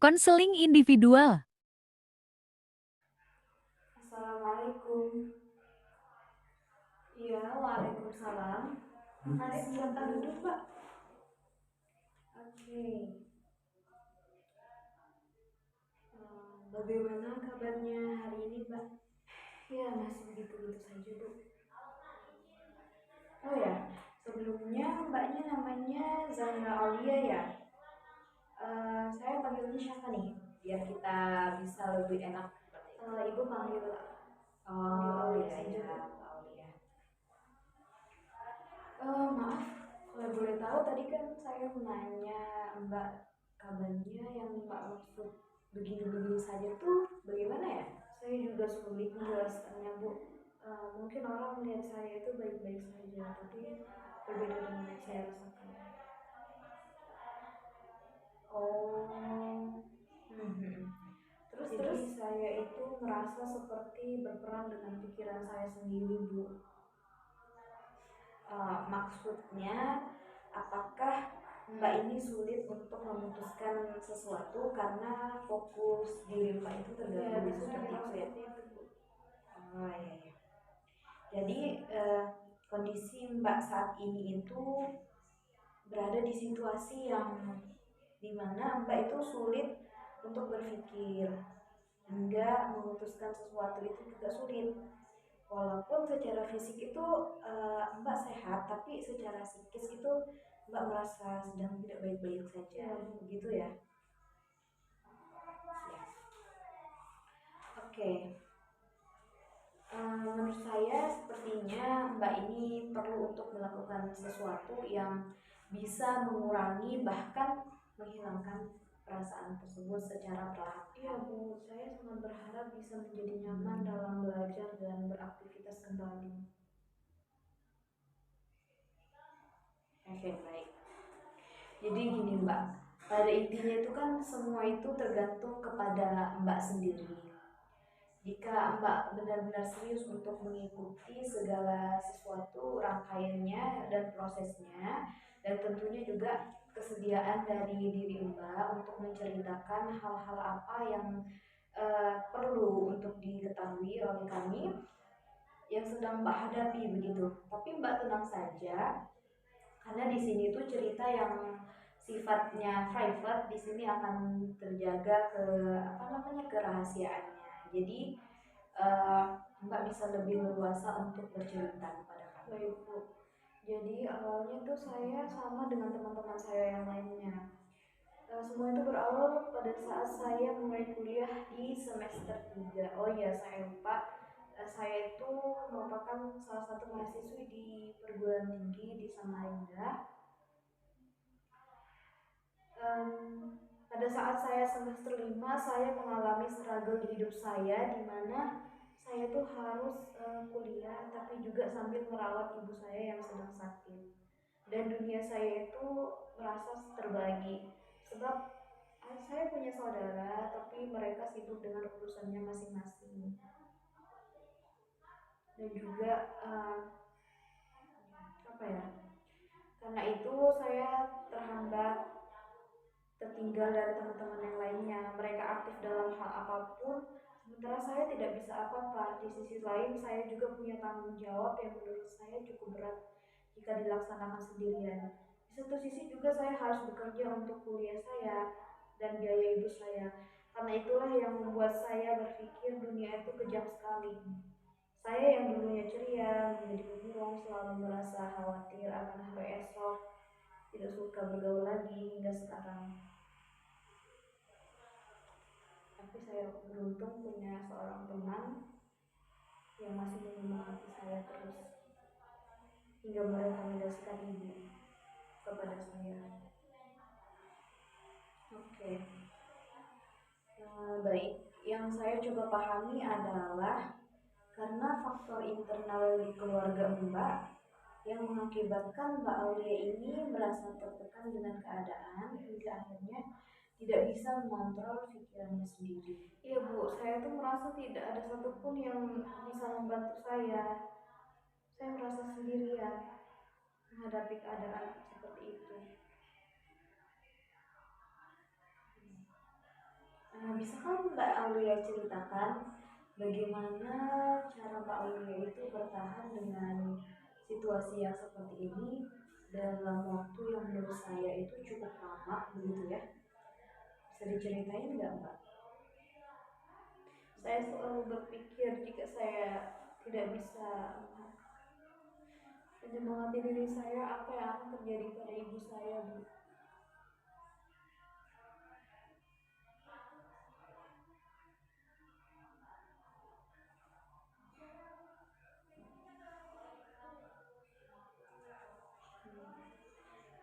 Konseling individual. Assalamualaikum. Iya, waalaikumsalam. Mari silakan duduk, Pak. Oke. Bagaimana kabarnya hari ini, Pak? Ya, masih begitu-begitu saja, Bu. Oh ya, sebelumnya Mbaknya namanya Zahra Aulia ya. Saya panggilnya siapa nih? Biar kita bisa lebih enak. Ibu panggil Aulia saja, Bu. Aulia. Maaf, kalau boleh tahu tadi kan saya menanya Mbak kabarnya yang Mbak maksud begini-begini saja tuh bagaimana ya? Saya juga sulit menjelaskannya, Bu. Mungkin orang melihat saya itu baik-baik saja, tapi berbeda dengan yang saya rasakan. Oh, hmm. Terus saya itu merasa seperti berperang dengan pikiran saya sendiri, Bu. Maksudnya apakah Mbak ini sulit untuk memutuskan sesuatu karena fokus diri Mbak itu terganggu ya, seperti itu ya? Oh iya, iya. Jadi kondisi Mbak saat ini itu berada di situasi yang dimana Mbak itu sulit untuk berpikir hingga memutuskan sesuatu itu juga sulit. Walaupun secara fisik itu Mbak sehat, tapi secara psikis itu Mbak merasa sedang tidak baik-baik saja, begitu ya? Oke. Menurut saya sepertinya Mbak ini perlu untuk melakukan sesuatu yang bisa mengurangi bahkan menghilangkan perasaan tersebut secara perlahan. Iya, Bu, saya sangat berharap bisa menjadi nyaman dalam belajar dan beraktivitas kembali. Oke, baik. Jadi gini Mbak, pada intinya itu kan semua itu tergantung kepada Mbak sendiri. Jika Mbak benar-benar serius untuk mengikuti segala sesuatu rangkaiannya dan prosesnya, dan tentunya juga kesediaan dari diri Mbak untuk menceritakan hal-hal apa yang perlu untuk diketahui oleh kami yang sedang Mbak hadapi begitu. Tapi Mbak tenang saja, karena di sini tuh cerita yang sifatnya private di sini akan terjaga ke apa namanya kerahasiaannya. Jadi eh, Mbak bisa lebih leluasa untuk bercerita kepada kami. Baik, Bu. Jadi awalnya tuh saya sama dengan teman-teman saya yang lainnya. Semua itu berawal pada saat saya mulai kuliah di semester 3. Oh iya, saya lupa. Saya itu merupakan salah satu mahasiswi di perguruan tinggi di Samarinda. Pada saat saya semester 5 saya mengalami struggle di hidup saya di mana saya tuh harus kuliah tapi juga sambil merawat ibu saya yang sedang sakit. Dan dunia saya itu merasa terbagi sebab saya punya saudara tapi mereka sibuk dengan urusannya masing-masing. Dan juga apa ya? Karena itu saya terhambat, tertinggal dari teman-teman yang lainnya. Mereka aktif dalam hal apapun, sementara saya tidak bisa apa-apa. Di sisi lain, saya juga punya tanggung jawab yang menurut saya cukup berat jika dilaksanakan sendirian. Di satu sisi juga saya harus bekerja untuk kuliah saya dan biaya ibu saya. Karena itulah yang membuat saya berpikir dunia itu kejam sekali. Saya yang dulunya ceria menjadi pemurung, selalu merasa khawatir akan hari esok, tidak suka bergaul lagi hingga sekarang. Tapi saya beruntung punya seorang teman yang masih menyemangati saya terus hingga merekomendasikan ibu kepada saya. Oke, baik. Yang saya coba pahami adalah karena faktor internal di keluarga Mbak yang mengakibatkan Mbak Aulia ini merasa tertekan dengan keadaan hingga akhirnya tidak bisa mengontrol pikirannya sendiri. Iya, Bu, saya tuh merasa tidak ada satupun yang bisa membantu saya. Saya merasa sendirian menghadapi keadaan seperti itu. Bisa kan Mbak Aulia ceritakan bagaimana cara Mbak Aulia itu bertahan dengan situasi yang seperti ini dalam waktu yang menurut saya itu cukup lama begitu ya? Bisa diceritain nggak Mbak? Saya selalu berpikir jika saya tidak bisa menyemangati diri saya, apa yang akan terjadi pada ibu saya, Bu?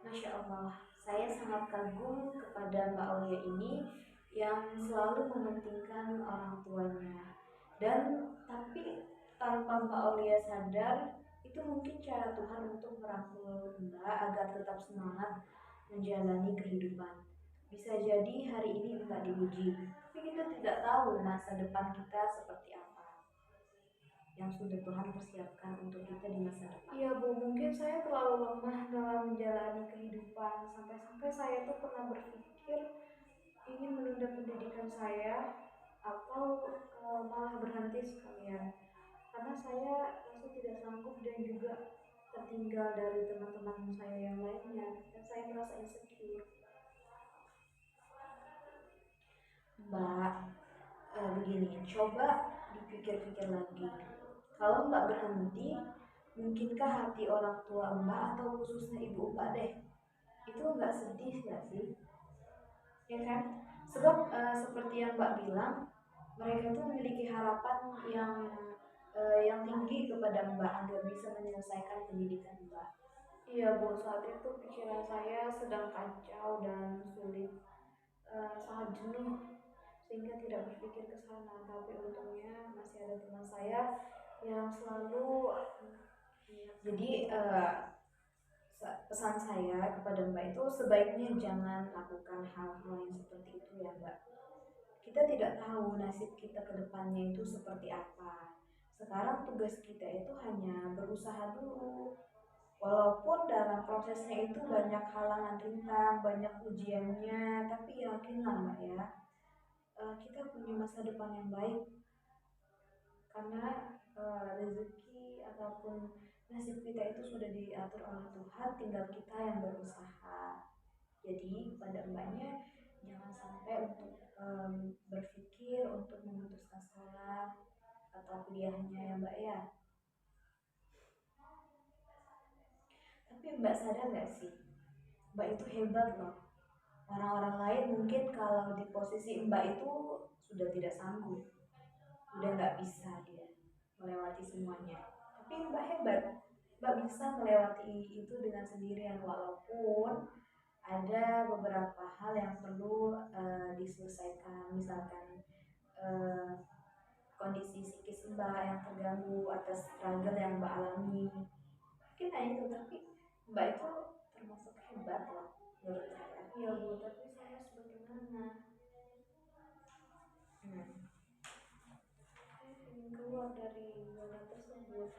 Masya Allah, saya sangat kagum kepada Mbak Aulia ini yang selalu mementingkan orang tuanya. Dan tapi tanpa Mbak Aulia sadar, itu mungkin cara Tuhan untuk merangkul Mbak agar tetap semangat menjalani kehidupan. Bisa jadi hari ini Mbak diuji, tapi kita tidak tahu masa depan kita seperti apa yang sudah Tuhan persiapkan untuk kita di masa depan. Iya Bu, mungkin saya terlalu lemah dalam menjalani kehidupan. Sampai-sampai saya tuh pernah berpikir ingin menunda pendidikan saya atau malah berhenti sekalian. Karena saya rasa tidak sanggup dan juga tertinggal dari teman-teman saya yang lainnya. Dan saya merasa insecure. Mbak, begini, coba dipikir-pikir lagi. Kalau Mbak berhenti, mungkinkah hati orang tua Mbak atau khususnya ibu Mbak deh, itu nggak sedih nggak sih? Ya kan? Sebab seperti yang Mbak bilang, mereka tuh memiliki harapan yang tinggi kepada Mbak agar bisa menyelesaikan pendidikan Mbak. Iya Bu, saat itu pikiran saya sedang kacau dan sulit, sangat jenuh sehingga tidak berpikir ke sana. Tapi untungnya masih ada teman saya yang selalu jadi pesan saya kepada Mbak itu sebaiknya jangan lakukan hal-hal yang seperti itu ya Mbak. Kita tidak tahu nasib kita ke depannya itu seperti apa. Sekarang tugas kita itu hanya berusaha dulu. Walaupun dalam prosesnya itu banyak halangan rintang, banyak ujiannya, tapi yakinlah Mbak ya, kita punya masa depan yang baik karena rezeki ataupun nasib kita itu sudah diatur oleh Tuhan, tinggal kita yang berusaha. Jadi pada mbaknya jangan sampai untuk berpikir untuk memutuskan sekolah atau kuliahnya ya mbak ya. Tapi mbak sadar gak sih, mbak itu hebat loh. Orang-orang lain mungkin kalau di posisi mbak itu sudah tidak sanggup, udah nggak bisa dia melewati semuanya. Tapi mbak hebat, mbak bisa melewati itu dengan sendirian walaupun ada beberapa hal yang perlu diselesaikan, misalkan uh, kondisi psikis mbak yang terganggu atas struggle yang mbak alami. Mungkin hanya itu, tapi mbak itu termasuk hebat loh menurut saya. Iya Bu, tapi saya harus bagaimana? Saya ingin keluar dari zona tersebut.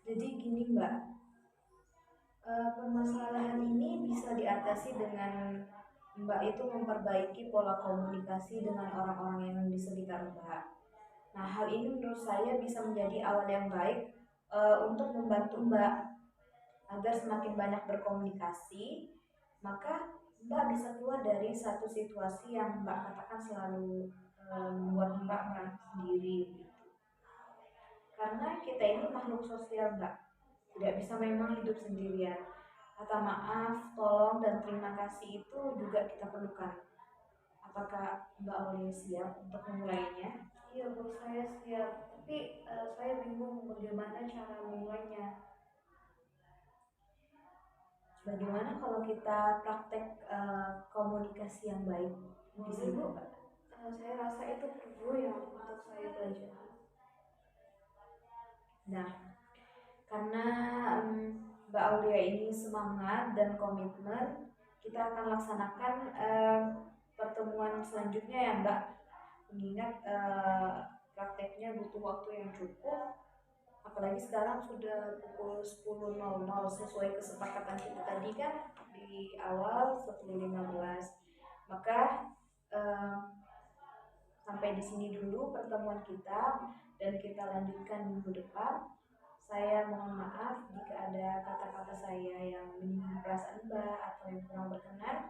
Jadi gini mbak, permasalahan ini bisa diatasi dengan mbak itu memperbaiki pola komunikasi dengan orang-orang yang di sekitar mbak. Nah, hal ini menurut saya bisa menjadi awal yang baik untuk membantu mbak agar semakin banyak berkomunikasi, maka mbak bisa keluar dari satu situasi yang mbak katakan selalu membuat mbak merasa sendiri gitu. Karena kita ini makhluk sosial mbak, tidak bisa memang hidup sendirian. Kata maaf, tolong, dan terima kasih itu juga kita perlukan. Apakah Mbak Oli siap untuk memulainya? Iya Bu, saya siap. Tapi saya bingung bagaimana cara memulainya. Bagaimana kalau kita praktek komunikasi yang baik di sini? Bu, saya rasa itu perlu ya untuk saya belajar. Nah, karena Mbak Aulia ini semangat dan komitmen, kita akan laksanakan pertemuan selanjutnya ya Mbak. Mengingat prakteknya butuh waktu yang cukup, apalagi sekarang sudah pukul 10.00 sesuai kesepakatan kita tadi kan di awal 10.15. Maka eh, sampai di sini dulu pertemuan kita dan kita lanjutkan minggu depan. Saya mohon maaf jika ada kata-kata saya yang menyinggung perasaan Mbak atau yang kurang berkenan.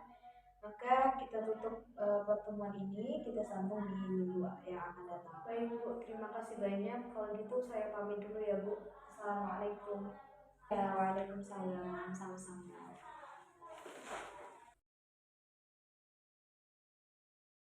Maka kita tutup pertemuan ini, kita sambung di minggu yang akan datang. Baik Bu, terima kasih banyak. Kalau gitu saya pamit dulu ya Bu. Assalamualaikum. Ya, waalaikumsalam. Sama-sama.